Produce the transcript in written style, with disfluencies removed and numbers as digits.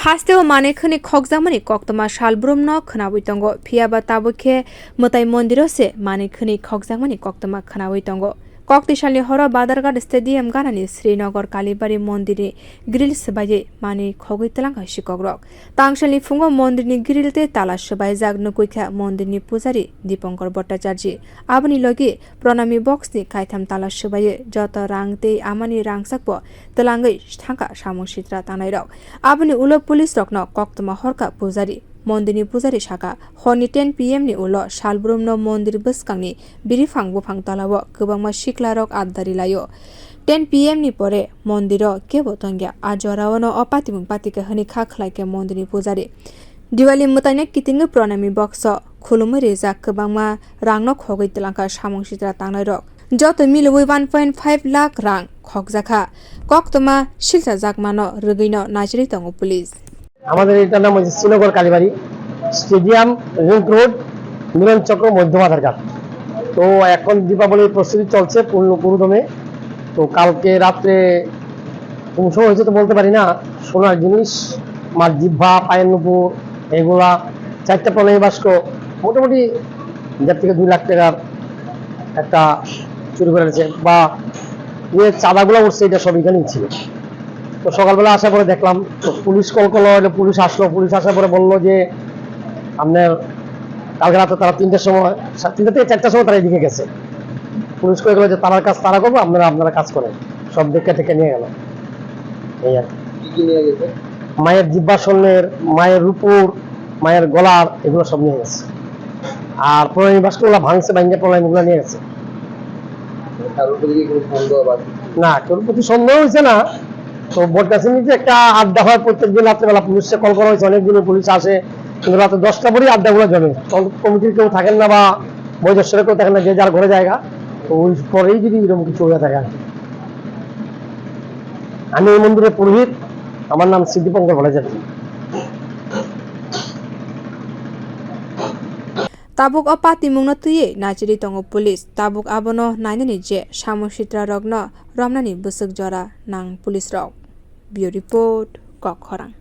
Hasteo mane khani khokjakmani koktoma salbrum no khnawi tongo phiaba tabukhe mutai mondiro se mane khani khokjakmani koktoma khnawi tongo Koktisalni horo Badharghat Stadium ganani Srinagar Kalibari mondirni grill swbaiwi mane khogwi twlangkha sikok rok tangsalni fungo mondirni grill te tala swbaijak nukuikha mondirni pujari Dipankar Bhattacharya aboni logi pranami box ni kaitham tala swbaiwi Joto rang te amani rangsakbo twlangwi thangka samung sitra tangnai rok aboni ulo police rokno koktoma horka pujari mondirni pujari sakha horni 10 pm ni ulo salbrumno mondir bwskangni birifang bufang talao kwbangma siklarok addari layo 10 pm ni pore mondiro kebo tongya ajoraono opatimung patika hani kha khlaike mondirni pujari Diwali mutaine kitingu pranami box khulumui rijak kwbangma rangno khogwi twlangkha samung sitra tangnai rok Joto miliwi 1.5 lakh rang khokjakha koktoma silchajak mano rwgwino najri tongo police আমাদের এটার নাম হচ্ছে শ্রীনগর কালীবাড়ি stadium ring road মিলন চক্র মধ্য বাধারঘাট তো এখন দীপাবলির প্রস্তুতি চলছে পুরোদমে তো কালকে রাত্রে কোন সময় হয়েছে তো বলতে পারি না সোনার জিনিস মার জিহ্বা পায়ের নুপুর এগুলা 4টা প্রণামী বাস্ক মোটামুটি 1.5 থেকে 2 লাখ টাকার একটা চুরি করে এনেছে বা যে চাঁদাগুলো উঠছে এটা সব এখানেই ছিল তো সকালবেলা আসার পরে দেখলাম তো পুলিশ কল করলো পুলিশ আসলো পুলিশ আসার পরে বললো যে আপনার কালকে রাতে তারা 3টার সময় 3টা থেকে 4টার সময় তারা এদিকে গেছে পুলিশ করে গেলো যে তারার কাজ তারা করবো আপনারা কাজ করেন সব দেখে থেকে নিয়ে গেল এই আর কি নিয়ে গেছে মায়ের জিহ্বা স্বর্ণের মায়ের রূপুর মায়ের গলার এগুলো সব নিয়ে গেছে আর প্রণামী বাস্কগুলো ভাঙছে ভাঙে প্রণামীগুলো নিয়ে গেছে না তোর প্রতি সন্দেহ হয়েছে না তো বটগাছের নিচে একটা আড্ডা হয় প্রত্যেকদিন রাত্রেবেলা পুলিশে কল করা হয়েছে অনেকদিন পুলিশ আসে কিন্তু রাতে 10টা পরেই আড্ডাগুলো জমে কমিটির কেউ থাকেন না বা বয়োজ্যেষ্ঠরা কেউ থাকেন না যে যার ঘরে জায়গা তো ওই পরেই যদি এরকম কিছু হয়ে থাকে আমি এই মন্দিরের পুরোহিত আমার নাম Dipankar Bhattacharya Tabuk opatimungno tuye najri tongo police tabuk abono nainani je samositra rogno romnani busuk jora nang police rok Bureau report Kokkhorang